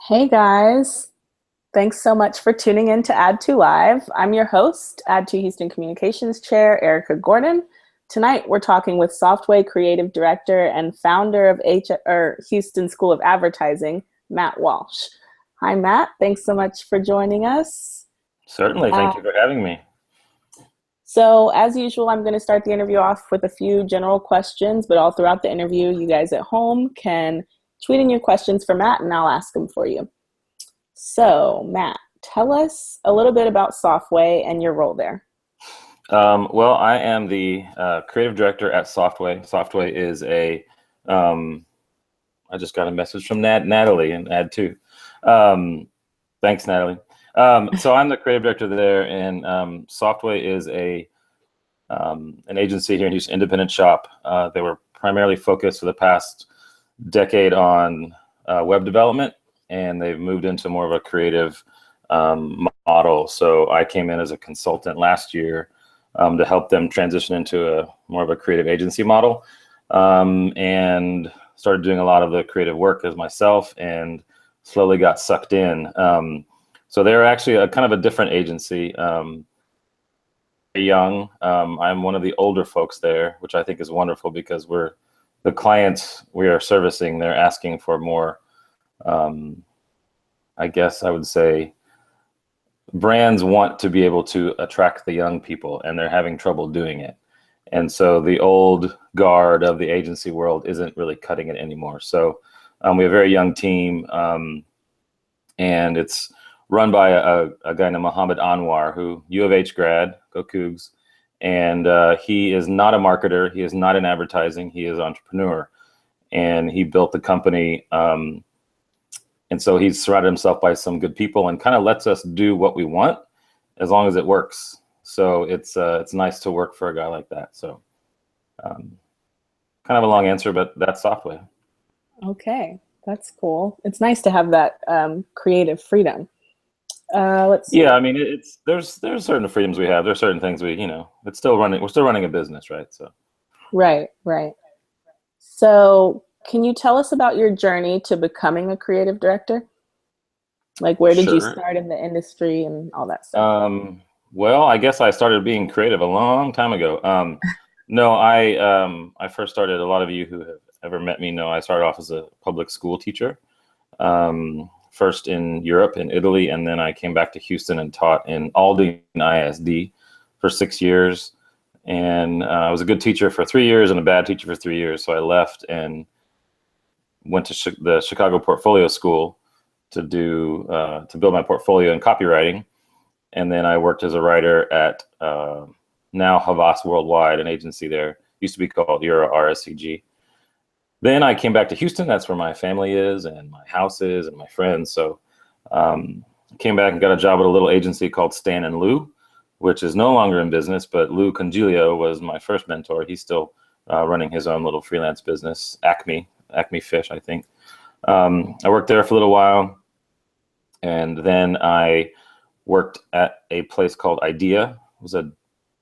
Hey guys, thanks so much for tuning in to Add2 Live. I'm your host, Add2 Houston Communications Chair, Erica Gordon. Tonight we're talking with Softway Creative Director and founder of Houston School of Advertising, Matt Walsh. Hi Matt, thanks so much for joining us. Certainly. Uh, Thank you for having me. so as usual, I'm going to start the interview off with a few general questions, but all throughout the interview, you guys at home can tweet in your questions for Matt and I'll ask them for you. So, Matt, tell us a little bit about Softway and your role there. Well, I am the creative director at Softway. Softway is I just got a message from Natalie and Add2. Thanks, Natalie. So I'm the creative director there, and Softway is an agency here in Houston, independent shop. They were primarily focused for the past decade on web development, and they've moved into more of a creative model. So I came in as a consultant last year to help them transition into more of a creative agency model, and started doing a lot of the creative work as myself and slowly got sucked in. So they're actually a kind of a different agency. Young. I'm one of the older folks there, which I think is wonderful because the clients we are servicing, they're asking for more, I guess I would say, brands want to be able to attract the young people, and they're having trouble doing it. And so the old guard of the agency world isn't really cutting it anymore. So we have a very young team, and it's run by a guy named Mohammed Anwar, who U of H grad, go Cougs. And he is not a marketer. He is not in advertising. He is an entrepreneur. And he built the company. And so he's surrounded himself by some good people and kind of lets us do what we want as long as it works. So it's nice to work for a guy like that. So kind of a long answer, but that's Softway. Okay, that's cool. It's nice to have that creative freedom. Let's see. Yeah, I mean, there's certain freedoms we have. There's certain things it's still running. We're still running a business, right? So Right, right. So, can you tell us about your journey to becoming a creative director? Like, where did you sure. start in the industry and all that stuff? Well, I guess I started being creative a long time ago. No, I first started. A lot of you who have ever met me know I started off as a public school teacher. First in Europe, in Italy, and then I came back to Houston and taught in Aldine ISD for 6 years. And I was a good teacher for 3 years and a bad teacher for 3 years. So I left and went to the Chicago Portfolio School to build my portfolio in copywriting. And then I worked as a writer at now Havas Worldwide, an agency there. Used to be called Euro RSCG. Then I came back to Houston. That's where my family is and my house is and my friends. So came back and got a job at a little agency called Stan and Lou, which is no longer in business, but Lou Congilio was my first mentor. He's still running his own little freelance business, Acme Fish, I think. I worked there for a little while, and then I worked at a place called Idea. It was a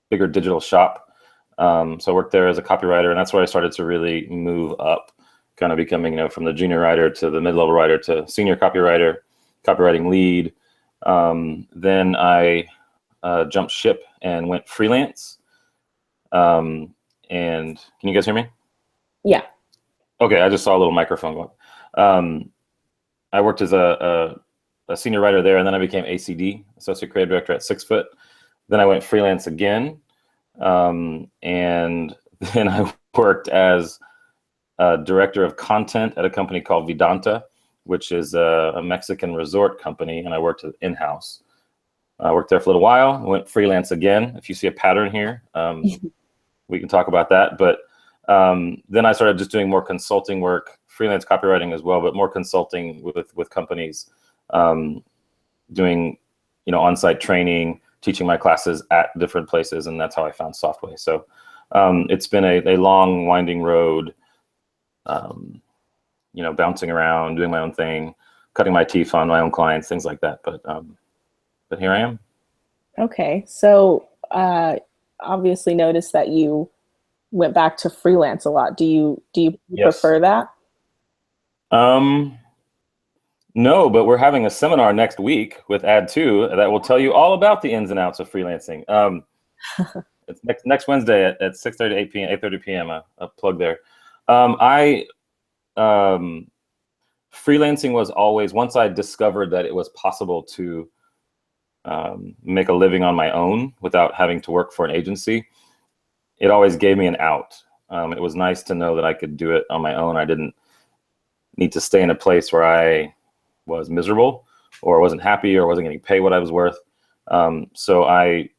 bigger digital shop. So I worked there as a copywriter, and that's where I started to really move up, kind of becoming, from the junior writer to the mid-level writer to senior copywriter, copywriting lead. Then I jumped ship and went freelance. And can you guys hear me? Yeah. Okay, I just saw a little microphone go up. I worked as a senior writer there, and then I became ACD, Associate Creative Director at 6 Foot. Then I went freelance again. And then I worked as a director of content at a company called Vidanta, which is a Mexican resort company, and I worked in-house. I worked there for a little while, went freelance again. If you see a pattern here, we can talk about that. But then I started just doing more consulting work, freelance copywriting as well, but more consulting with companies, doing on-site training, teaching my classes at different places, and that's how I found Softway. So it's been a long, winding road, bouncing around, doing my own thing, cutting my teeth on my own clients, things like that. But here I am. Okay. So, obviously noticed that you went back to freelance a lot. Do you Yes. prefer that? Um, No, but we're having a seminar next week with Add2 that will tell you all about the ins and outs of freelancing. It's next Wednesday at 6:30 to 8 p.m. 8:30 p.m. A plug there. I freelancing was always, once I discovered that it was possible to make a living on my own without having to work for an agency, it always gave me an out. It was nice to know that I could do it on my own. I didn't need to stay in a place where I was miserable or wasn't happy or wasn't getting paid what I was worth. So I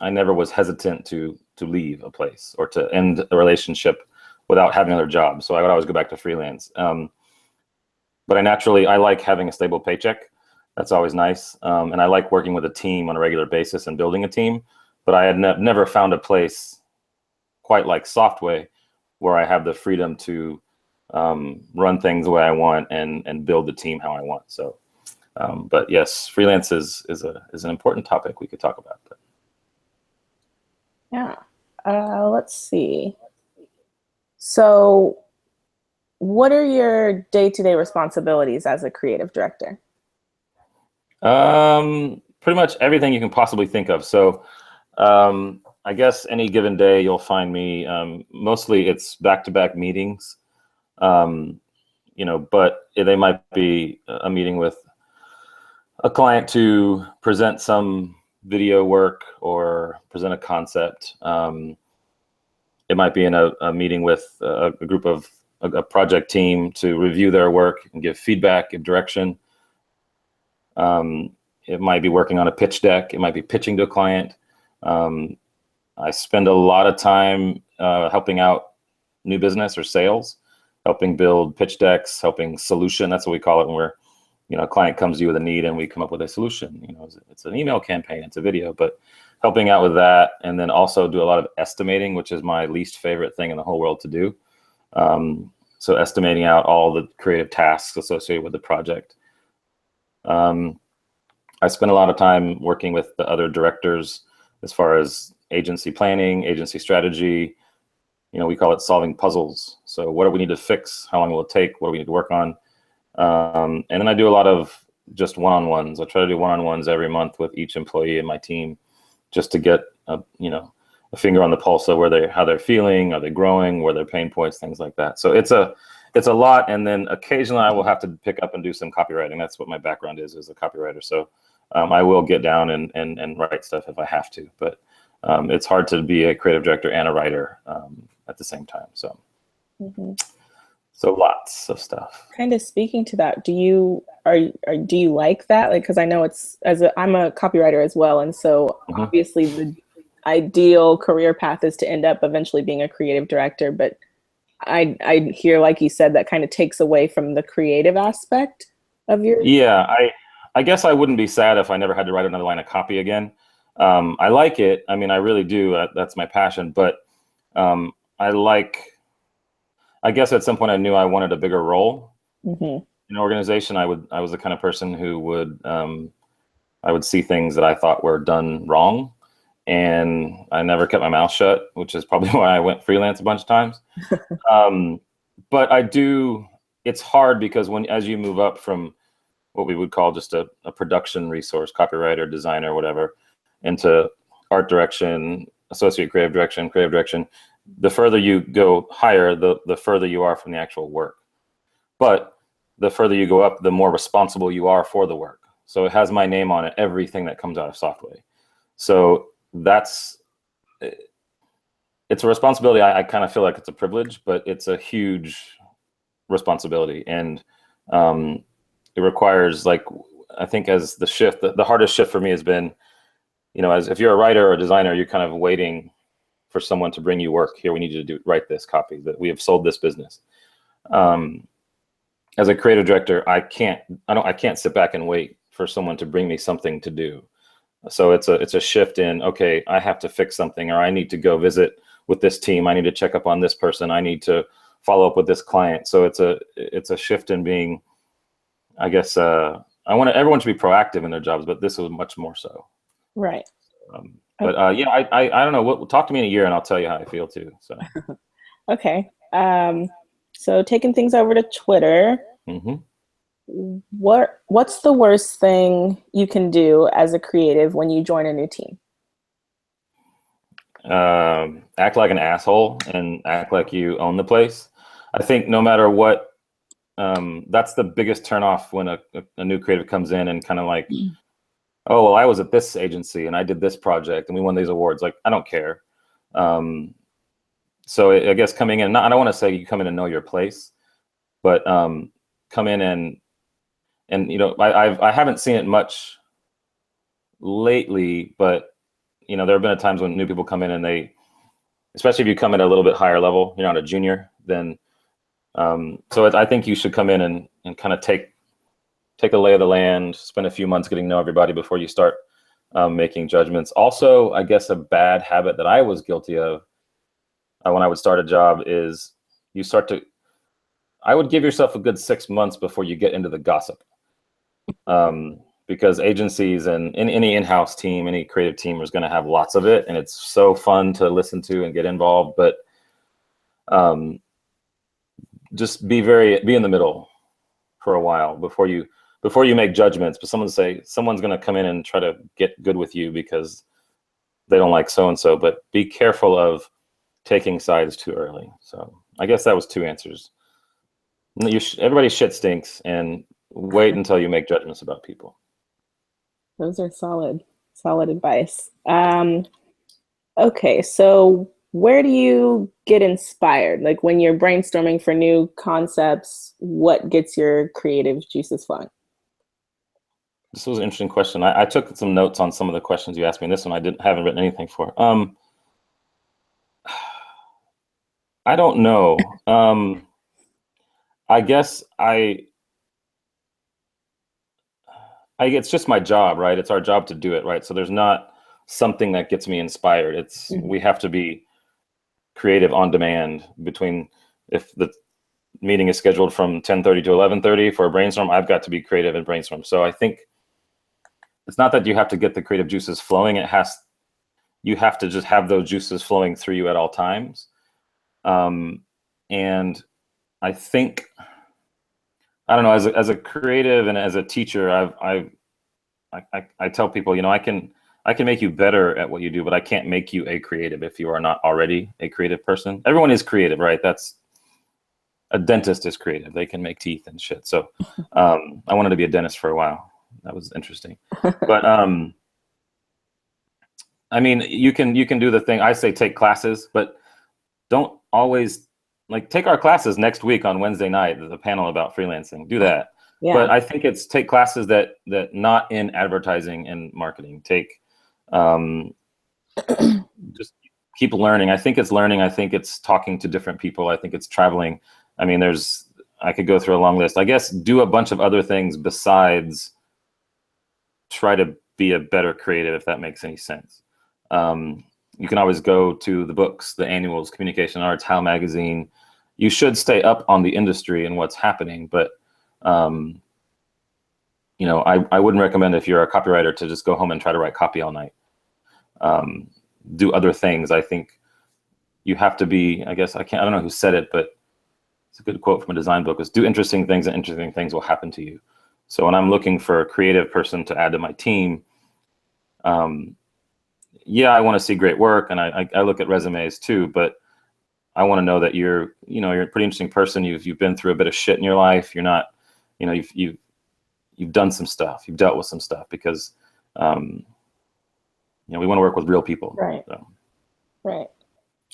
never was hesitant to leave a place or to end a relationship without having another job. So I would always go back to freelance. But I like having a stable paycheck. That's always nice. And I like working with a team on a regular basis and building a team. But I had never found a place quite like Softway where I have the freedom to run things the way I want and build the team how I want. So, but yes, freelance is an important topic we could talk about. But. Yeah. Let's see. So what are your day-to-day responsibilities as a creative director? Pretty much everything you can possibly think of. So I guess any given day you'll find me, mostly it's back-to-back meetings, but they might be a meeting with a client to present some video work or present a concept. It might be in a meeting with a group of a project team to review their work and give feedback, give direction. It might be working on a pitch deck. It might be pitching to a client. I spend a lot of time helping out new business or sales, helping build pitch decks, helping solution. That's what we call it when we're, a client comes to you with a need and we come up with a solution. It's an email campaign, it's a video, but helping out with that, and then also do a lot of estimating, which is my least favorite thing in the whole world to do. So estimating out all the creative tasks associated with the project. I spend a lot of time working with the other directors as far as agency planning, agency strategy. We call it solving puzzles. So what do we need to fix? How long will it take? What do we need to work on? And then I do a lot of just one-on-ones. I try to do one-on-ones every month with each employee in my team, just to get a finger on the pulse of how they're feeling, are they growing, where their pain points, things like that. So it's a lot. And then occasionally I will have to pick up and do some copywriting. That's what my background is a copywriter. So I will get down and write stuff if I have to, but it's hard to be a creative director and a writer at the same time. So. Mm-hmm. So lots of stuff. Kind of speaking to that, do you like that? Like, because I know I'm a copywriter as well, and so mm-hmm. obviously the ideal career path is to end up eventually being a creative director. But I hear, like you said, that kind of takes away from the creative aspect of your. Yeah, I guess I wouldn't be sad if I never had to write another line of copy again. I like it. I mean, I really do. That's my passion. But I guess at some point I knew I wanted a bigger role mm-hmm. in an organization. I was the kind of person who would I would see things that I thought were done wrong, and I never kept my mouth shut, which is probably why I went freelance a bunch of times. But it's hard because as you move up from what we would call just a production resource, copywriter, designer, whatever, into art direction, associate creative direction, the further you go higher, the further you are from the actual work. But the further you go up, the more responsible you are for the work. So it has my name on it, everything that comes out of Softway. So it's a responsibility. I kind of feel like it's a privilege, but it's a huge responsibility. And it requires, I think as the hardest shift for me has been, as if you're a writer or a designer, you're kind of waiting for someone to bring you work. Here, we need you to write this copy, that we have sold this business. As a creative director, I can't sit back and wait for someone to bring me something to do. So it's a shift in, okay, I have to fix something, or I need to go visit with this team. I need to check up on this person. I need to follow up with this client. So it's a shift in being, I guess, I want everyone to be proactive in their jobs, but this was much more so. Right. But yeah, I don't know. Talk to me in a year and I'll tell you how I feel too. So. Okay. So taking things over to Twitter, mm-hmm. What's the worst thing you can do as a creative when you join a new team? Act like an asshole and act like you own the place. I think no matter what, that's the biggest turnoff when a new creative comes in and kind of like, oh, well, I was at this agency and I did this project and we won these awards. Like, I don't care. So I guess coming in, I don't want to say you come in and know your place, but come in and you know, I haven't seen it much lately, but you know, there have been times when new people come in and they, especially if you come in at a little bit higher level, you're not a junior, then so I think you should come in and kind of take a lay of the land, spend a few months getting to know everybody before you start making judgments. Also, I guess a bad habit that I was guilty of when I would start a job is I would give yourself a good 6 months before you get into the gossip. Because agencies and any in-house team, any creative team is going to have lots of it. And it's so fun to listen to and get involved, but just be in the middle for a while before you make judgments. But someone's going to come in and try to get good with you because they don't like so-and-so, but be careful of taking sides too early. So I guess that was 2 answers. Everybody's shit stinks, and wait until you make judgments about people. Those are solid advice. Okay, so where do you get inspired? Like when you're brainstorming for new concepts, what gets your creative juices flowing? This was an interesting question. I took some notes on some of the questions you asked me. This one I haven't written anything for. I don't know. I guess it's just my job, right? It's our job to do it, right? So there's not something that gets me inspired. We have to be creative on demand between, if the meeting is scheduled from 10:30 to 11:30 for a brainstorm, I've got to be creative and brainstorm. So I think it's not that you have to get the creative juices flowing. You have to just have those juices flowing through you at all times. And I think, I don't know, as a creative and as a teacher, I tell people, you know, I can make you better at what you do, but I can't make you a creative if you are not already a creative person. Everyone is creative, right? A dentist is creative. They can make teeth and shit. So I wanted to be a dentist for a while. That was interesting. But I mean, you can do the thing. I say take classes, but don't always, like, take our classes next week on Wednesday night, the panel about freelancing. Do that. Yeah. But I think it's take classes that not in advertising and marketing. Take just keep learning. I think it's learning. I think it's talking to different people. I think it's traveling. I mean, I could go through a long list. I guess do a bunch of other things besides try to be a better creative, if that makes any sense. You can always go to the books, the annuals, Communication Arts, How Magazine. You should stay up on the industry and what's happening, but you know, I wouldn't recommend, if you're a copywriter, to just go home and try to write copy all night. Do other things. I think you have to be, I don't know who said it, but it's a good quote from a design book, is do interesting things and interesting things will happen to you. So when I'm looking for a creative person to add to my team, yeah, I want to see great work, and I look at resumes too, but I want to know that you're a pretty interesting person. You've been through a bit of shit in your life. You're not, you know, you've done some stuff. You've dealt with some stuff, because you know, we want to work with real people. Right. So, right.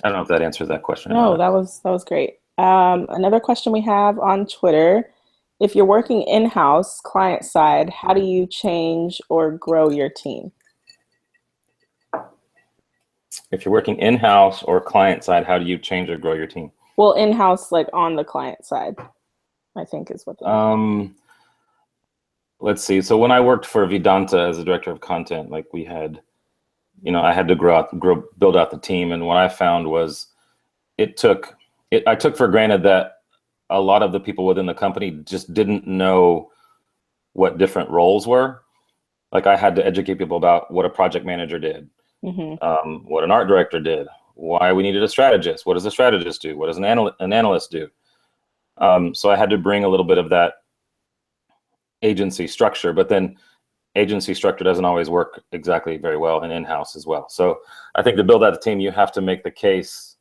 I don't know if that answers that question. No, that was great. Another question we have on Twitter: if you're working in-house, client side, how do you change or grow your team? If you're working in-house or client side, how do you change or grow your team? Well, in-house, like on the client side, I think is what. Let's see. So when I worked for Vedanta as a director of content, like we had, you know, I had to build out the team. And what I found was I took for granted that a lot of the people within the company just didn't know what different roles were. Like, I had to educate people about what a project manager did, what an art director did, why we needed a strategist. What does a strategist do? What does an analyst do? So I had to bring a little bit of that agency structure, but then agency structure doesn't always work exactly very well in-house as well. So I think to build out a team, you have to make the case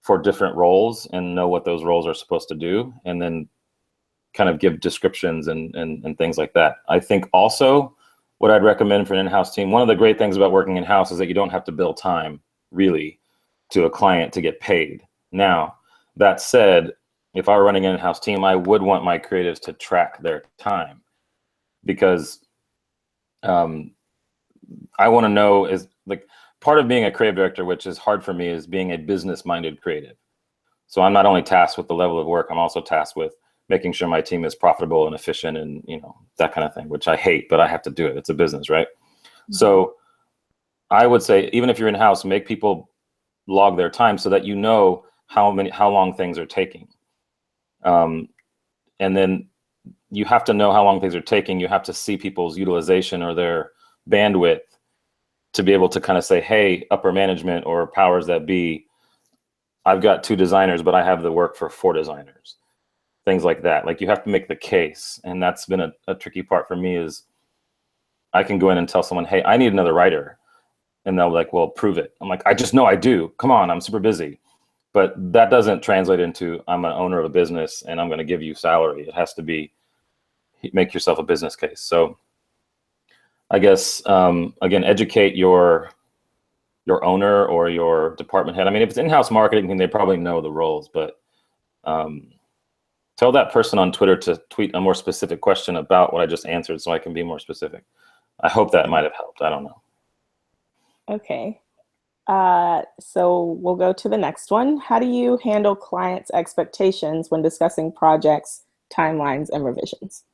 for different roles and know what those roles are supposed to do, and then kind of give descriptions and things like that. I think also what I'd recommend for an in-house team, one of the great things about working in-house is that you don't have to bill time really to a client to get paid. Now, that said, if I were running an in-house team, I would want my creatives to track their time, because I want to know, is like, part of being a creative director, which is hard for me, is being a business-minded creative. So I'm not only tasked with the level of work, I'm also tasked with making sure my team is profitable and efficient and, you know, that kind of thing, which I hate, but I have to do it. It's a business, right? Mm-hmm. So I would say, even if you're in-house, make people log their time so that you know how long things are taking. And then you have to know how long things are taking. You have to see people's utilization or their bandwidth to be able to kind of say, hey, upper management or powers that be, I've got 2 designers, but I have the work for 4 designers. Things like that. Like, you have to make the case. And that's been a tricky part for me, is I can go in and tell someone, hey, I need another writer. And they'll be like, well, prove it. I'm like, I just know I do. Come on, I'm super busy. But that doesn't translate into, I'm an owner of a business and I'm going to give you salary. It has to be, make yourself a business case. So I guess, again, educate your owner or your department head. I mean, if it's in-house marketing, then they probably know the roles, but tell that person on Twitter to tweet a more specific question about what I just answered so I can be more specific. I hope that might have helped. I don't know. Okay. So we'll go to the next one. How do you handle clients' expectations when discussing projects, timelines, and revisions?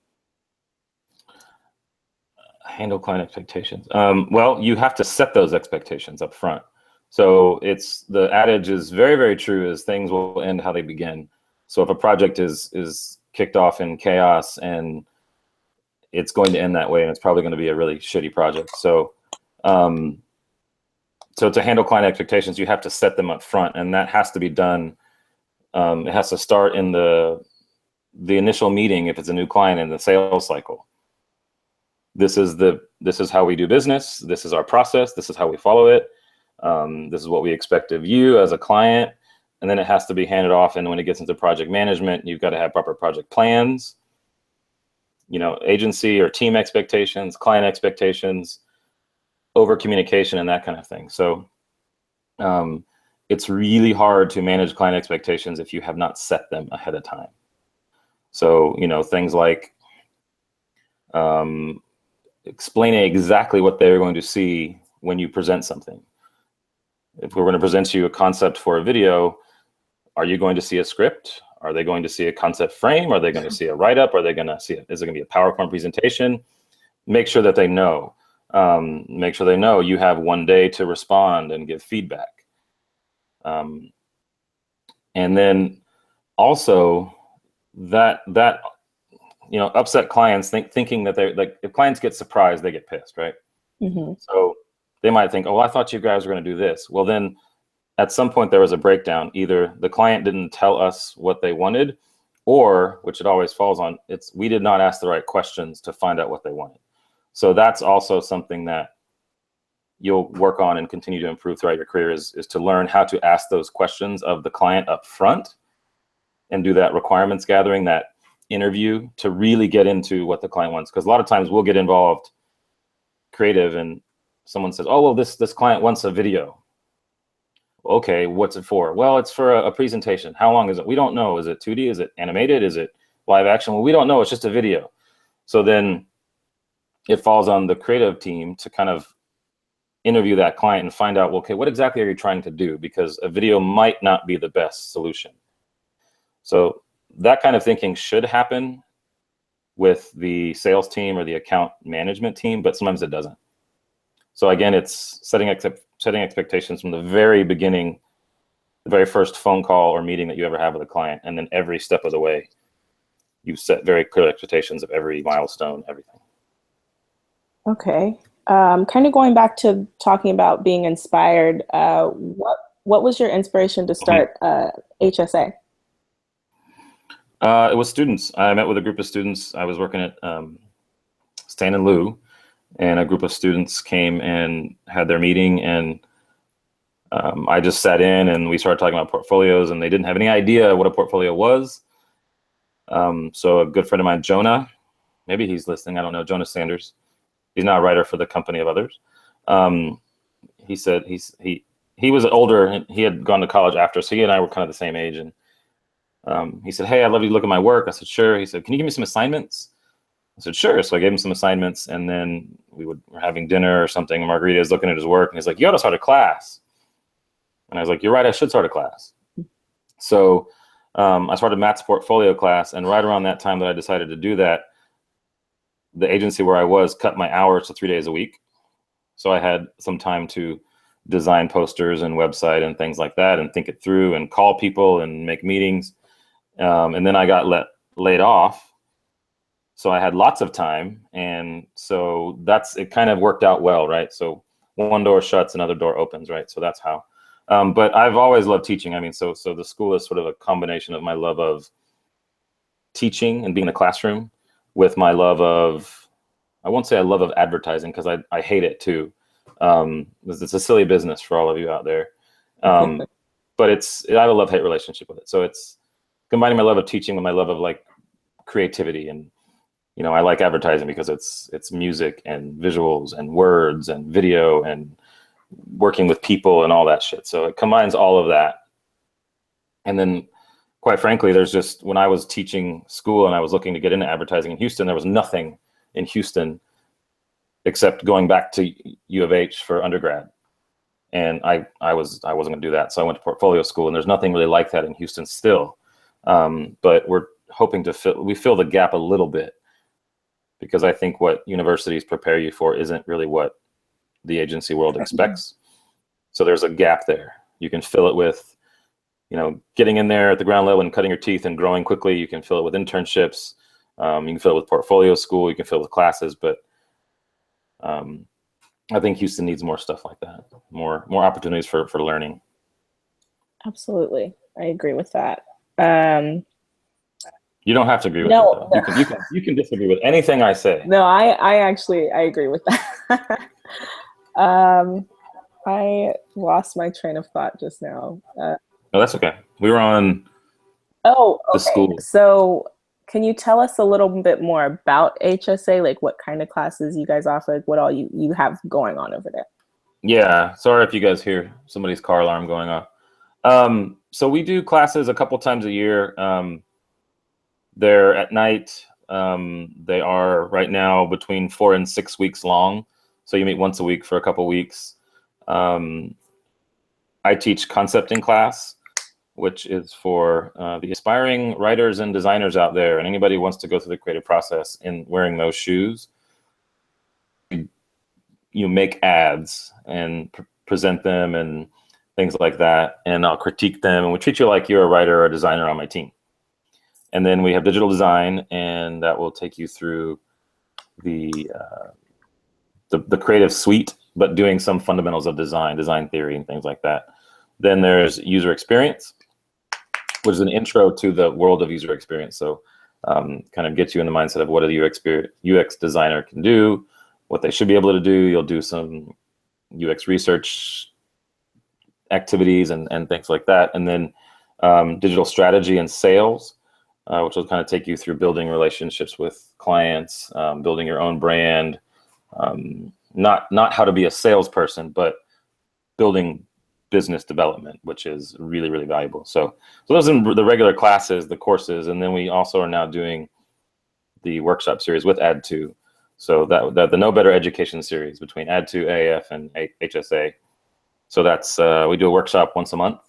Handle client expectations. Well, you have to set those expectations up front. So the adage is very, very true, is things will end how they begin. So if a project is kicked off in chaos, and it's going to end that way, and it's probably going to be a really shitty project. So so to handle client expectations, you have to set them up front, and that has to be done. It has to start in the initial meeting if it's a new client, in the sales cycle. This is how we do business. This is our process. This is how we follow it. This is what we expect of you as a client. And then it has to be handed off. And when it gets into project management, you've got to have proper project plans, you know, agency or team expectations, client expectations, over communication, and that kind of thing. So it's really hard to manage client expectations if you have not set them ahead of time. So, you know, things like explaining exactly what they're going to see when you present something. If we're going to present you a concept for a video, are you going to see a script? Are they going to see a concept frame? Are they going to see a write-up? Are they going to see it? Is it going to be a PowerPoint presentation? Make sure that they know. Make sure they know you have 1 day to respond and give feedback. And then also that you know, upset clients thinking that they're like, if clients get surprised, they get pissed, right? Mm-hmm. So they might think, oh, I thought you guys were going to do this. Well, then at some point there was a breakdown. Either the client didn't tell us what they wanted, or, which it always falls on, we did not ask the right questions to find out what they wanted. So that's also something that you'll work on and continue to improve throughout your career, is to learn how to ask those questions of the client up front and do that requirements gathering, that interview, to really get into what the client wants. Because a lot of times we'll get involved creative and someone says, oh, well, this client wants a video. Okay, what's it for? Well, it's for a presentation. How long is it? We don't know. Is it 2D? Is it animated? Is it live action? Well, we don't know. It's just a video. So then it falls on the creative team to kind of interview that client and find out, well, okay, what exactly are you trying to do? Because a video might not be the best solution. So that kind of thinking should happen with the sales team or the account management team, but sometimes it doesn't. So again, it's setting expectations from the very beginning, the very first phone call or meeting that you ever have with a client, and then every step of the way, you set very clear expectations of every milestone, everything. Okay. Kind of going back to talking about being inspired, what was your inspiration to start HSA? It was students. I met with a group of students. I was working at Stan and Lou, and a group of students came and had their meeting, and I just sat in and we started talking about portfolios, and they didn't have any idea what a portfolio was. So a good friend of mine, Jonah, maybe he's listening, I don't know, Jonah Sanders. He's now a writer for the Company of Others. He said he was older and he had gone to college after, so he and I were kind of the same age. And he said, "Hey, I'd love you to look at my work." I said, "Sure." He said, "Can you give me some assignments?" I said, "Sure." So I gave him some assignments, and then were having dinner or something. And Margarita is looking at his work, and he's like, "You ought to start a class." And I was like, "You're right, I should start a class." So I started Matt's portfolio class, and right around that time that I decided to do that, the agency where I was cut my hours to 3 days a week. So I had some time to design posters and website and things like that, and think it through and call people and make meetings. And then I got laid off. So I had lots of time. And so it kind of worked out well, right? So one door shuts, another door opens, right? So that's how. But I've always loved teaching. I mean, so the school is sort of a combination of my love of teaching and being in the classroom with my love of, I won't say I love of advertising, because I hate it too. It's a silly business for all of you out there. But I have a love-hate relationship with it. So it's combining my love of teaching with my love of like creativity. And, I like advertising because it's music and visuals and words and video and working with people and all that shit. So it combines all of that. And then quite frankly, when I was teaching school and I was looking to get into advertising in Houston, there was nothing in Houston except going back to U of H for undergrad. And I wasn't going to do that. So I went to portfolio school, and there's nothing really like that in Houston still. But we're hoping to fill the gap a little bit, because I think what universities prepare you for isn't really what the agency world expects. So there's a gap there. You can fill it with, getting in there at the ground level and cutting your teeth and growing quickly. You can fill it with internships. You can fill it with portfolio school. You can fill it with classes. But I think Houston needs more stuff like that, more opportunities for learning. Absolutely. I agree with that. You don't have to agree with it, though. No. You can disagree with anything I say. No, I agree with that. I lost my train of thought just now. No, that's okay. We were on the school. So can you tell us a little bit more about HSA? Like what kind of classes you guys offer, what all you have going on over there? Yeah, sorry if you guys hear somebody's car alarm going off. So we do classes a couple times a year. They're at night. They are right now between 4 and 6 weeks long. So you meet once a week for a couple weeks. I teach concepting class, which is for the aspiring writers and designers out there, and anybody who wants to go through the creative process in wearing those shoes. You make ads and present them and things like that, and I'll critique them, and we treat you like you're a writer or a designer on my team. And then we have digital design, and that will take you through the creative suite, but doing some fundamentals of design theory and things like that. Then there's user experience, which is an intro to the world of user experience. So kind of gets you in the mindset of what a UX designer can do, what they should be able to do. You'll do some UX research activities and things like that. And then digital strategy and sales, which will kind of take you through building relationships with clients, building your own brand, not how to be a salesperson, but building business development, which is really, really valuable. So those are the regular classes, the courses, and then we also are now doing the workshop series with Add2. So that the No Better Education series between Add2, AAF, and HSA. So that's we do a workshop once a month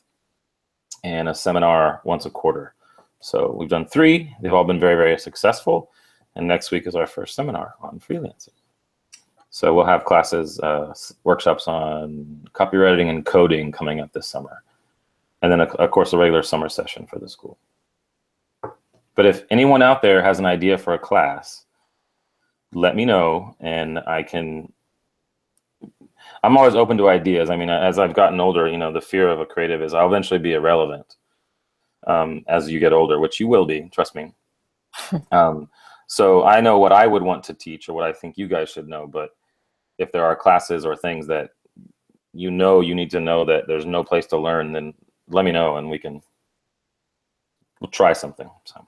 and a seminar once a quarter. So we've done 3. They've all been very, very successful. And next week is our first seminar on freelancing. So we'll have classes, workshops on copywriting and coding coming up this summer. And then, of course, a regular summer session for the school. But if anyone out there has an idea for a class, let me know, and I'm always open to ideas. I mean, as I've gotten older, the fear of a creative is I'll eventually be irrelevant. as you get older, which you will be, trust me. So I know what I would want to teach or what I think you guys should know, but if there are classes or things that you need to know that there's no place to learn, then let me know and we'll try something. So.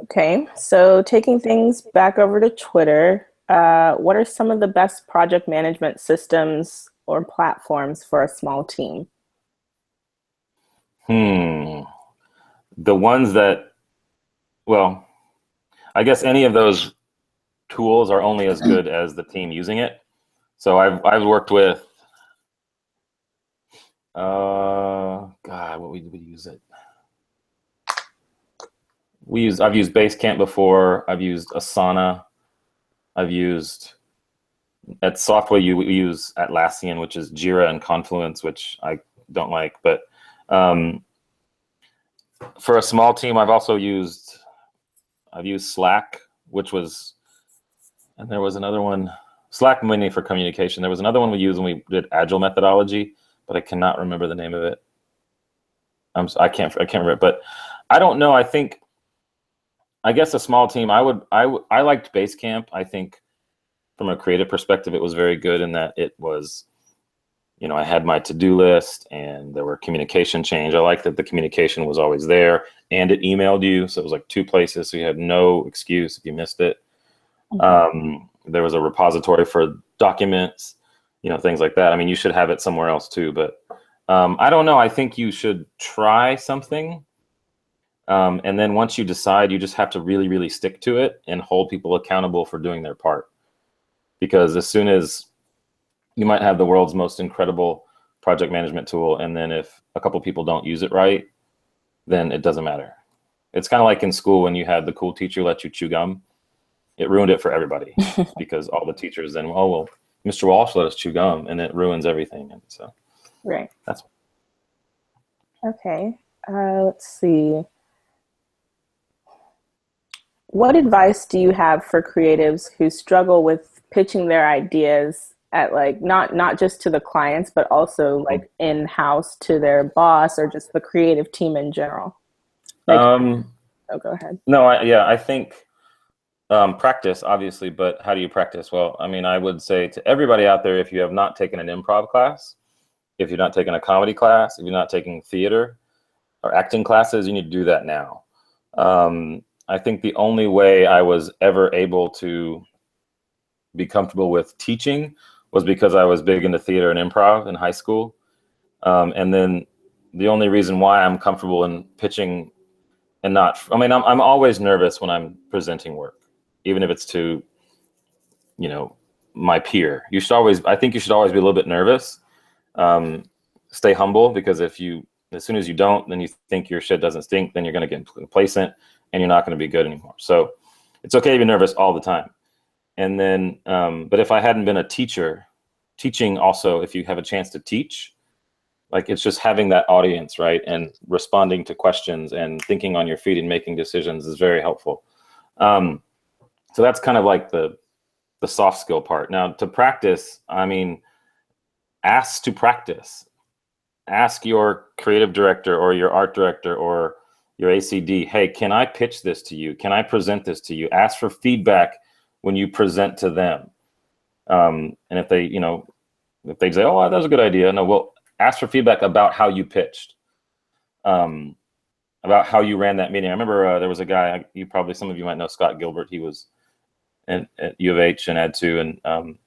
Okay, so taking things back over to Twitter, what are some of the best project management systems or platforms for a small team? The ones that, well, I guess any of those tools are only as good as the team using it. So I've worked with, God, what we use it? I've used Basecamp before. I've used Asana. I've used at Softway we use Atlassian, which is Jira and Confluence, which I don't like. But for a small team, I've used Slack, and there was another one. Slack mainly for communication. There was another one we used when we did Agile methodology, but I cannot remember the name of it. I can't remember it, but I don't know. I guess a small team, I liked Basecamp. I think from a creative perspective, it was very good in that it was, I had my to-do list and there were communication chains. I liked that the communication was always there and it emailed you. So it was like 2 places. So you had no excuse if you missed it. There was a repository for documents, things like that. I mean, you should have it somewhere else too, but I don't know. I think you should try something. And then once you decide, you just have to really, really stick to it and hold people accountable for doing their part. Because as soon as you might have the world's most incredible project management tool, and then if a couple people don't use it right, then it doesn't matter. It's kind of like in school when you had the cool teacher let you chew gum. It ruined it for everybody because all the teachers then, oh, well, Mr. Walsh let us chew gum, and it ruins everything. And so, right. That's okay. Let's see. What advice do you have for creatives who struggle with pitching their ideas at not just to the clients, but also in-house to their boss or just the creative team in general? Go ahead. No, I think practice, obviously, but how do you practice? Well, I mean, I would say to everybody out there, if you have not taken an improv class, if you're not taking a comedy class, if you're not taking theater or acting classes, you need to do that now. I think the only way I was ever able to be comfortable with teaching was because I was big into theater and improv in high school. And then the only reason why I'm comfortable in pitching and I'm always nervous when I'm presenting work, even if it's to, my peer. I think you should always be a little bit nervous. Stay humble, because as soon as you don't, then you think your shit doesn't stink, then you're going to get complacent and you're not going to be good anymore. So it's okay to be nervous all the time. And then, but if I hadn't been a teacher, teaching also, if you have a chance to teach, it's just having that audience, right? And responding to questions and thinking on your feet and making decisions is very helpful. So that's kind of like the soft skill part. Now to practice, ask to practice. Ask your creative director or your art director or your ACD, hey, can I pitch this to you? Can I present this to you? Ask for feedback when you present to them. And if they say, oh, that was a good idea. No, well, ask for feedback about how you pitched, about how you ran that meeting. I remember there was a guy, some of you might know Scott Gilbert. He was at U of H and Ad2, and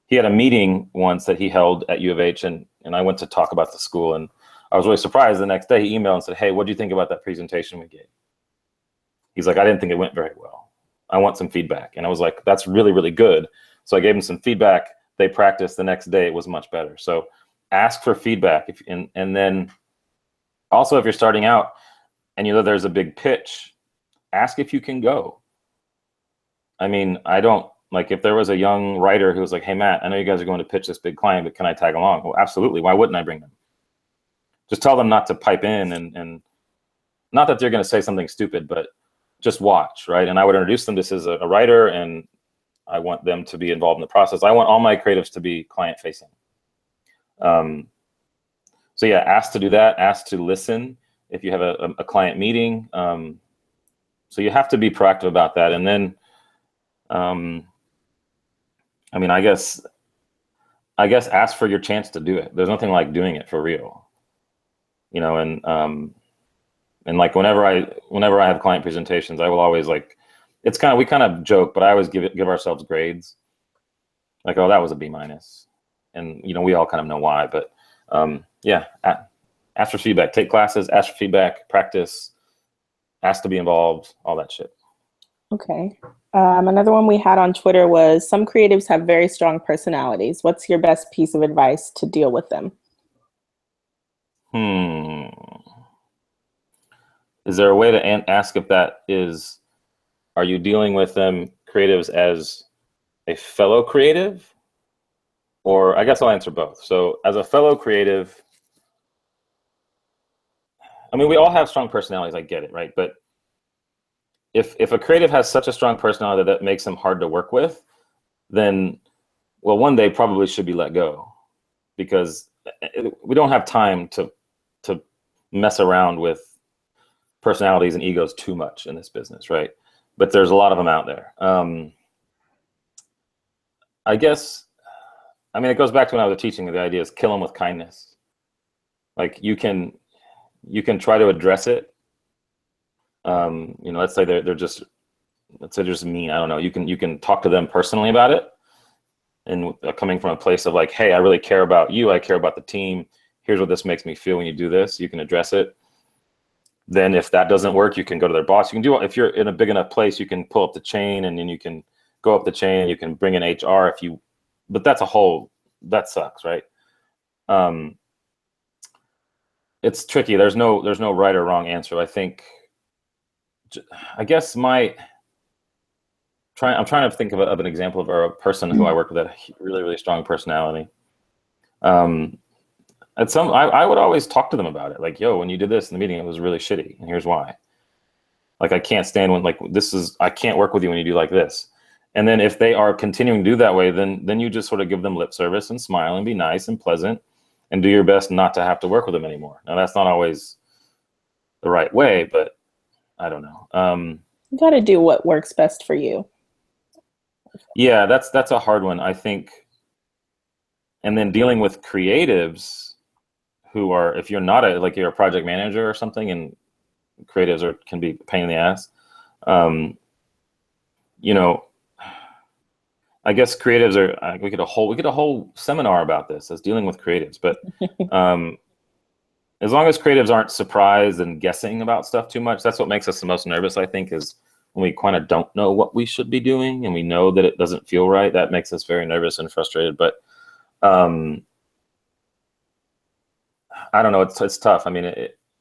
he had a meeting once that he held at U of H, and I went to talk about the school, and I was really surprised. The next day he emailed and said, hey, what do you think about that presentation we gave? He's like, I didn't think it went very well. I want some feedback. And I was like, that's really, really good. So I gave him some feedback. They practiced. The next day it was much better. So ask for feedback. And then also, if you're starting out and there's a big pitch, ask if you can go. If there was a young writer who was like, hey, Matt, I know you guys are going to pitch this big client, but can I tag along? Well, absolutely. Why wouldn't I bring them? Just tell them not to pipe in, and not that they're going to say something stupid, but just watch, right? And I would introduce them. This is a writer, and I want them to be involved in the process. I want all my creatives to be client facing. So So yeah, ask to do that, ask to listen if you have a client meeting. So you have to be proactive about that. And then, I mean, I guess ask for your chance to do it. There's nothing like doing it for real, and like whenever I have client presentations, I will always like, we kind of joke, but I always give ourselves grades. Like, oh, that was a B-. And, we all kind of know why, but yeah, ask for feedback, take classes, ask for feedback, practice, ask to be involved, all that shit. Okay. Another one we had on Twitter was, some creatives have very strong personalities. What's your best piece of advice to deal with them? Is there a way to ask if that is, are you dealing with them creatives as a fellow creative? Or I guess I'll answer both. So as a fellow creative, I mean, we all have strong personalities, I get it, right? But if a creative has such a strong personality that makes them hard to work with, then, well, one day probably should be let go, because we don't have time to mess around with personalities and egos too much in this business, right? But there's a lot of them out there. I guess, I mean, it goes back to when I was teaching, the idea is kill them with kindness. Like you can try to address it. Let's say they're just mean. I don't know. You can talk to them personally about it, and coming from a place of like, hey, I really care about you. I care about the team. Here's what this makes me feel when you do this. You can address it. Then if that doesn't work, you can go to their boss. You can do, if you're in a big enough place, you can pull up the chain, and then you can go up the chain. You can bring in HR but that sucks, right? It's tricky. There's no right or wrong answer. I guess I'm trying to think of an example of a person who I work with that had a really, really strong personality. I would always talk to them about it. Like, yo, when you did this in the meeting, it was really shitty, and here's why. Like, I can't stand when, like, I can't work with you when you do like this. And then if they are continuing to do that way, then you just sort of give them lip service and smile and be nice and pleasant and do your best not to have to work with them anymore. Now, that's not always the right way, but I don't know. You got to do what works best for you. Yeah, that's a hard one, I think. And then dealing with creatives who are, if you're not you're a project manager or something, and creatives can be a pain in the ass. I guess creatives are, we get a whole seminar about this as dealing with creatives, but as long as creatives aren't surprised and guessing about stuff too much, that's what makes us the most nervous, I think, is when we kind of don't know what we should be doing and we know that it doesn't feel right. That makes us very nervous and frustrated. But I don't know. It's tough. I mean,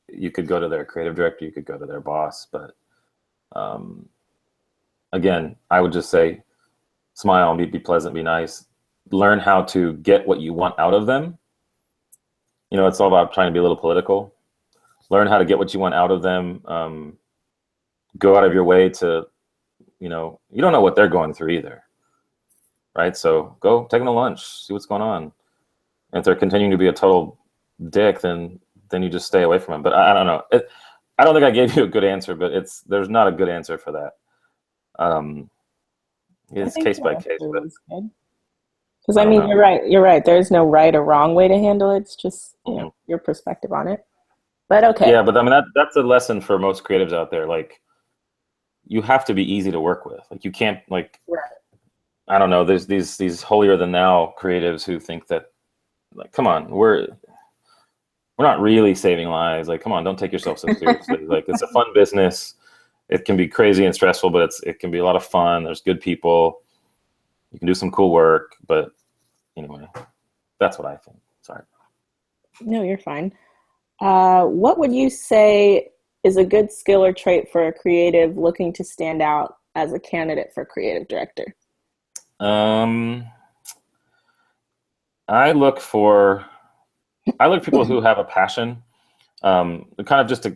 you could go to their creative director, you could go to their boss, but again, I would just say smile and be pleasant, be nice, learn how to get what you want out of them. It's all about trying to be a little political. Learn how to get what you want out of them. Go out of your way to, you don't know what they're going through either, right? So go take them to lunch, see what's going on. And if they're continuing to be a total dick, then you just stay away from them. But I don't know. I don't think I gave you a good answer, but there's not a good answer for that. It's case by case. Because I mean, you're right. There's no right or wrong way to handle it. It's just your perspective on it. But okay. Yeah, but I mean that's a lesson for most creatives out there. Like, you have to be easy to work with. Like, you can't right. I don't know. There's these holier than thou creatives who think that, like, come on, we're not really saving lives. Like, come on, don't take yourself so seriously. Like, it's a fun business. It can be crazy and stressful, but it can be a lot of fun. There's good people. You can do some cool work. But anyway, that's what I think. Sorry. No, you're fine. What would you say is a good skill or trait for a creative looking to stand out as a candidate for creative director? I look for people who have a passion, kind of just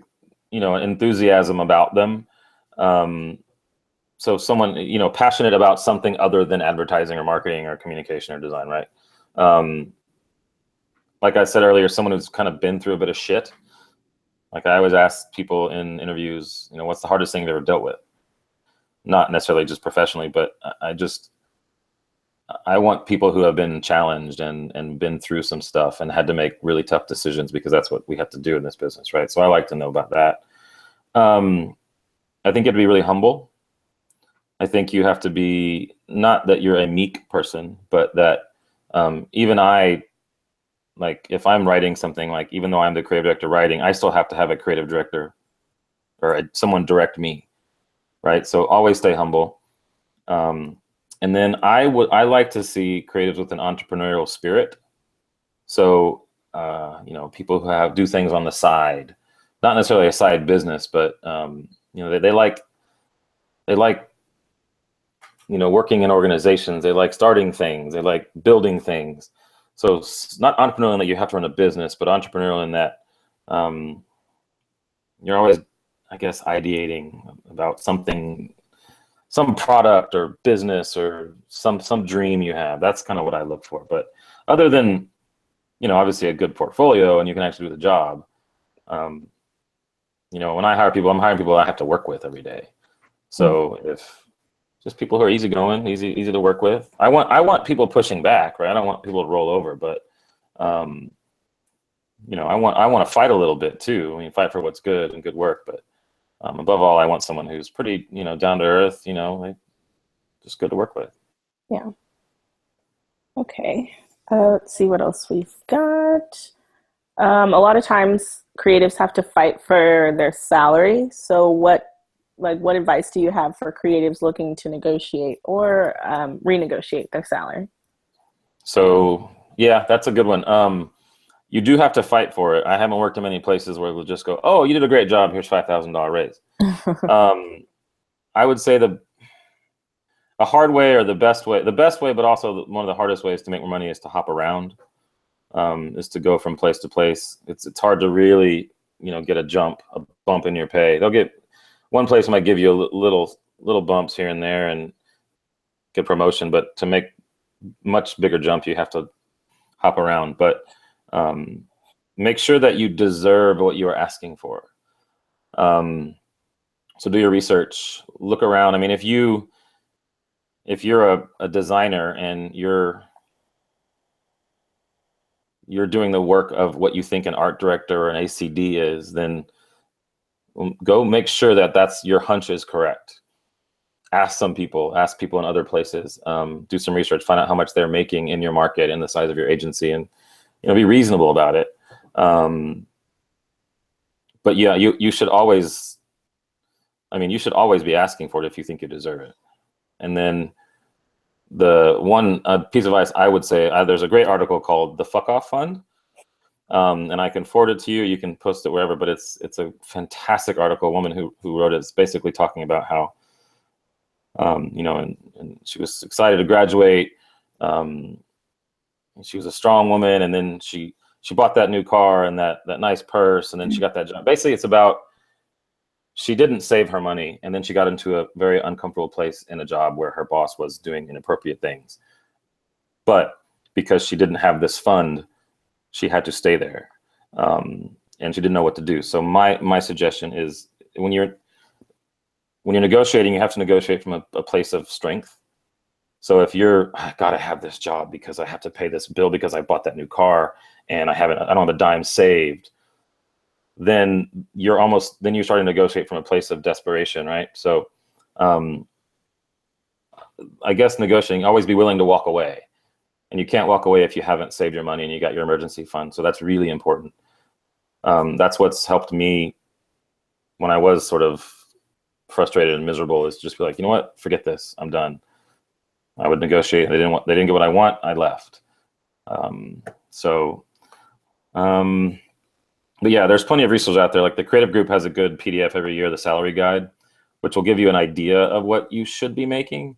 enthusiasm about them. So someone, passionate about something other than advertising or marketing or communication or design, right? like I said earlier, someone who's kind of been through a bit of shit. Like I always ask people in interviews, you know, what's the hardest thing they've ever dealt with? Not necessarily just professionally, but I want people who have been challenged and been through some stuff and had to make really tough decisions, because that's what we have to do in this business, right? So I like to know about that. I think you have to be really humble. I think you have to be, not that you're a meek person, but that even I, like if I'm writing something, like even though I'm the creative director writing, I still have to have a creative director or someone direct me, right? So always stay humble. And then I like to see creatives with an entrepreneurial spirit. So, you know, people who do things on the side, not necessarily a side business, but, you know, they like, you know, working in organizations. They like starting things. They like building things. So it's not entrepreneurial in that you have to run a business, but entrepreneurial in that you're always, I guess, ideating about something, some product or business or some dream you have. That's kind of what I look for. But other than, you know, obviously a good portfolio and you can actually do the job. You know, when I hire people, I'm hiring people I have to work with every day. So if just people who are easygoing, easy to work with. I want people pushing back, right? I don't want people to roll over, but you know, I want to fight a little bit too. I mean, fight for what's good and good work, but above all, I want someone who's pretty, you know, down to earth, you know, like, just good to work with. Yeah. Okay. Let's see what else we've got. A lot of times creatives have to fight for their salary. So what advice do you have for creatives looking to negotiate or renegotiate their salary? So yeah, that's a good one. You do have to fight for it. I haven't worked in many places where we'll just go, "Oh, you did a great job. Here's $5,000 raise." I would say a hard way or the best way, but also one of the hardest ways to make more money is to hop around, is to go from place to place. It's hard to really, you know, get a bump in your pay. One place might give you a little bumps here and there and get promotion, but to make much bigger jump, you have to hop around. But make sure that you deserve what you are asking for. So do your research, look around. I mean, if you're a designer and you're doing the work of what you think an art director or an ACD is, then go make sure that your hunch is correct. Ask people in other places, do some research, find out how much they're making in your market and the size of your agency, and, you know, be reasonable about it. But yeah, you should always be asking for it if you think you deserve it. And then the one piece of advice I would say, there's a great article called The Fuck Off Fund. And I can forward it to you. You can post it wherever, but it's a fantastic article. A woman who wrote it is basically talking about how, you know, and she was excited to graduate. She was a strong woman, and then she bought that new car and that nice purse, and then she got that job. Basically, it's about, she didn't save her money, and then she got into a very uncomfortable place in a job where her boss was doing inappropriate things. But because she didn't have this fund, she had to stay there, and she didn't know what to do. So my suggestion is, when you're negotiating, you have to negotiate from a place of strength. So if I gotta have this job because I have to pay this bill because I bought that new car and I don't have a dime saved, then you're starting to negotiate from a place of desperation, right? So I guess negotiating, always be willing to walk away. And you can't walk away if you haven't saved your money and you got your emergency fund. So that's really important. That's what's helped me when I was sort of frustrated and miserable, is just be like, you know what, forget this, I'm done. I would negotiate. They didn't get what I want, I left. But yeah, there's plenty of resources out there. Like the Creative Group has a good PDF every year, the salary guide, which will give you an idea of what you should be making.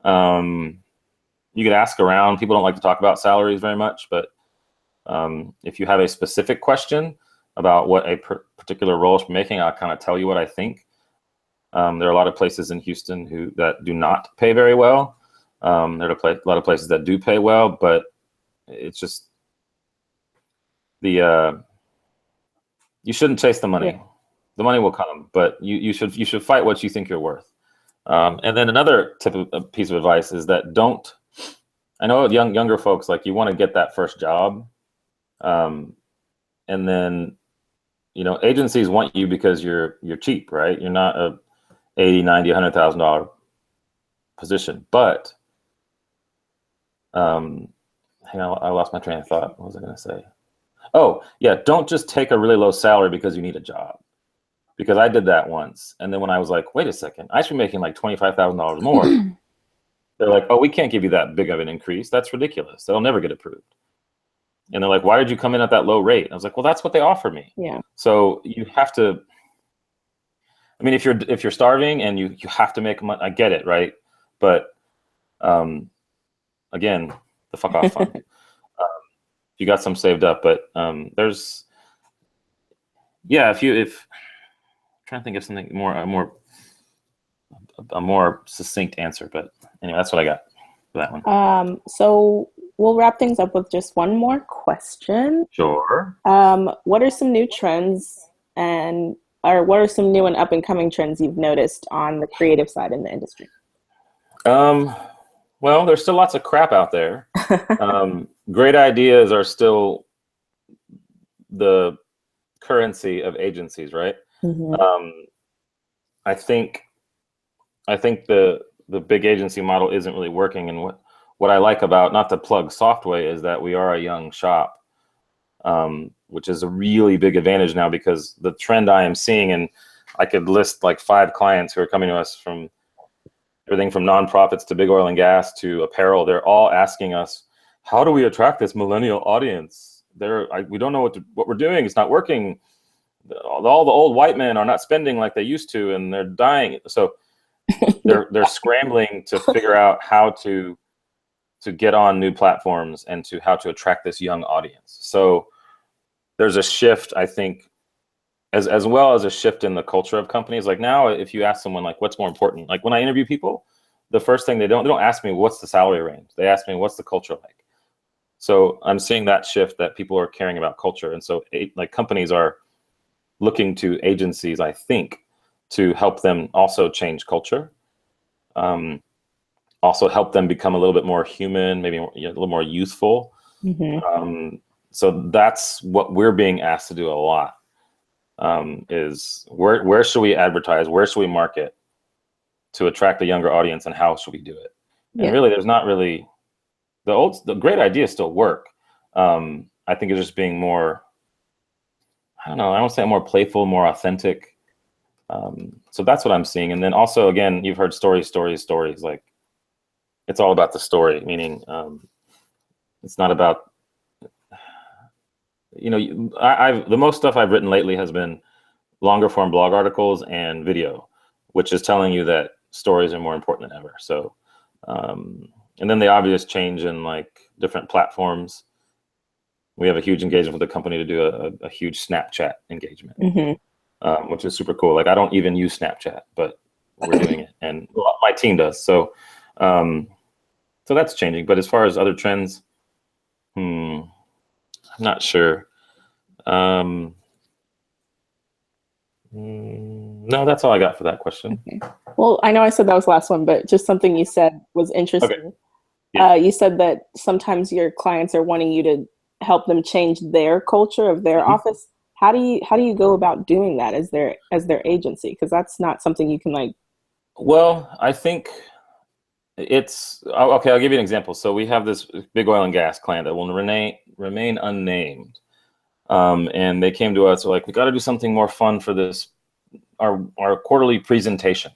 You could ask around. People don't like to talk about salaries very much, but if you have a specific question about what a particular role is making, I'll kind of tell you what I think. There are a lot of places in Houston that do not pay very well. There are a lot of places that do pay well, but it's just, the you shouldn't chase the money. Yeah. The money will come, but you should fight what you think you're worth. And then another piece of advice is that don't. I know younger folks, like, you want to get that first job, and then, agencies want you because you're cheap, right? You're not a 80, 90, $100,000 position, but hang on, I lost my train of thought. What was I going to say? Oh yeah, don't just take a really low salary because you need a job. Because I did that once, and then when I was like, wait a second, I should be making like $25,000 more. They're like, oh, we can't give you that big of an increase. That's ridiculous. That'll never get approved. And they're like, why did you come in at that low rate? And I was like, well, that's what they offer me. Yeah. So you have to. I mean, if you're starving and you have to make money, I get it, right? But again, the fuck off fund. You got some saved up, but there's, yeah. If I'm trying to think of something a more succinct answer, but anyway, that's what I got for that one. So we'll wrap things up with just one more question. Sure. What are some new trends or what are some new and up and coming trends you've noticed on the creative side in the industry? Well, there's still lots of crap out there. Great ideas are still the currency of agencies, right? Mm-hmm. I think the big agency model isn't really working. And what I like about, not to plug Softway, is that we are a young shop, which is a really big advantage now, because the trend I am seeing, and I could list like 5 clients who are coming to us from everything from nonprofits to big oil and gas to apparel. They're all asking us, how do we attract this millennial audience? We don't know what we're doing. It's not working. All the old white men are not spending like they used to, and they're dying. So they're scrambling to figure out how to get on new platforms and how to attract this young audience. So there's a shift, I think, as well as a shift in the culture of companies. Like now, if you ask someone like, what's more important? Like when I interview people, the first thing they don't ask me what's the salary range. They ask me what's the culture like. So I'm seeing that shift, that people are caring about culture, and so like companies are looking to agencies, I think, to help them also change culture. Also help them become a little bit more human, maybe a little more youthful. Mm-hmm. So that's what we're being asked to do a lot. Is where should we advertise? Where should we market to attract a younger audience, and how should we do it? And really, there's not really the great ideas still work. I think it's just being more, I don't know, I want to say more playful, more authentic. So that's what I'm seeing. And then also, again, you've heard stories. Like, it's all about the story, meaning it's not about, the most stuff I've written lately has been longer form blog articles and video, which is telling you that stories are more important than ever. So, and then the obvious change in like different platforms. We have a huge engagement with the company to do a huge Snapchat engagement, Mm-hmm. Which is super cool. Like I don't even use Snapchat, but we're doing it, and my team does. So, so that's changing. But as far as other trends, I'm not sure. No, that's all I got for that question. Okay. Well, I know I said that was the last one, but just something you said was interesting. Okay. Yeah. You said that sometimes your clients are wanting you to help them change their culture of their office. How do you go about doing that as their agency? Because that's not something you can like. Well, I think it's okay. I'll give you an example. So we have this big oil and gas client that will remain unnamed, and they came to us like, we got to do something more fun for this our quarterly presentation.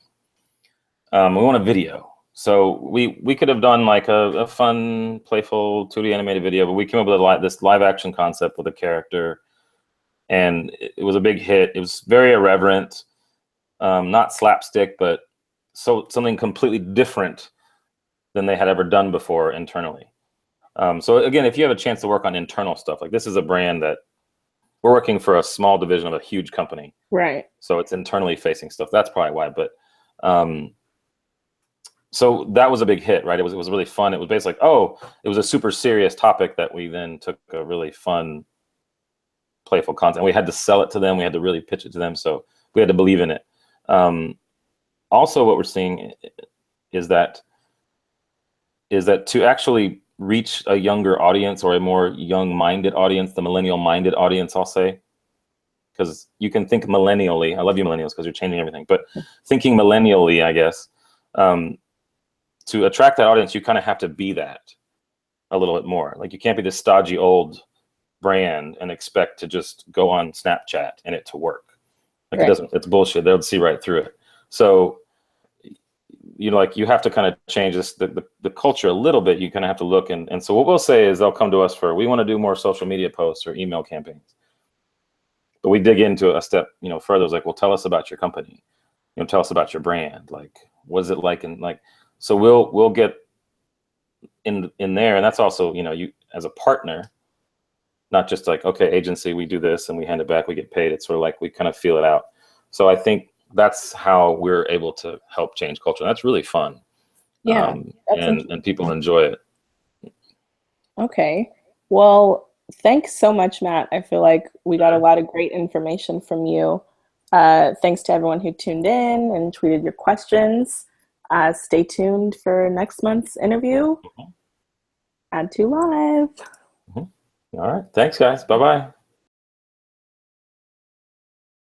We want a video. So we could have done like a fun, playful 2D animated video, but we came up with this live action concept with a character, and it was a big hit. It was very irreverent, not slapstick, but something completely different than they had ever done before internally. So again, if you have a chance to work on internal stuff, like this is a brand that we're working for a small division of a huge company. Right. So it's internally facing stuff. That's probably why. But so that was a big hit, right? It was really fun. It was basically like, it was a super serious topic that we then took a really fun playful content. We had to sell it to them. We had to really pitch it to them. So we had to believe in it. Also, what we're seeing is that to actually reach a younger audience, or a more young-minded audience, the millennial-minded audience, I'll say, because you can think millennially. I love you millennials because you're changing everything. But thinking millennially, I guess, to attract that audience, you kind of have to be that a little bit more. Like, you can't be this stodgy old brand and expect to just go on Snapchat and it to work. Like, right. It doesn't. It's bullshit. They'll see right through it. So, you know, like, you have to kind of change this, the culture a little bit. You kind of have to look, and so what we'll say is they'll come to us for, we want to do more social media posts or email campaigns. But we dig into a step, you know, further. It's like, well, tell us about your company. You know, tell us about your brand. Like, what is it like? And like, so we'll get in there, and that's also, you know, you as a partner, not just like, okay, agency, we do this and we hand it back, we get paid. It's sort of like we kind of feel it out. So I think that's how we're able to help change culture. That's really fun. Yeah, and people enjoy it. Okay. Well, thanks so much, Matt. I feel like we got a lot of great information from you. Thanks to everyone who tuned in and tweeted your questions. Stay tuned for next month's interview. Add to Live. All right. Thanks, guys. Bye-bye.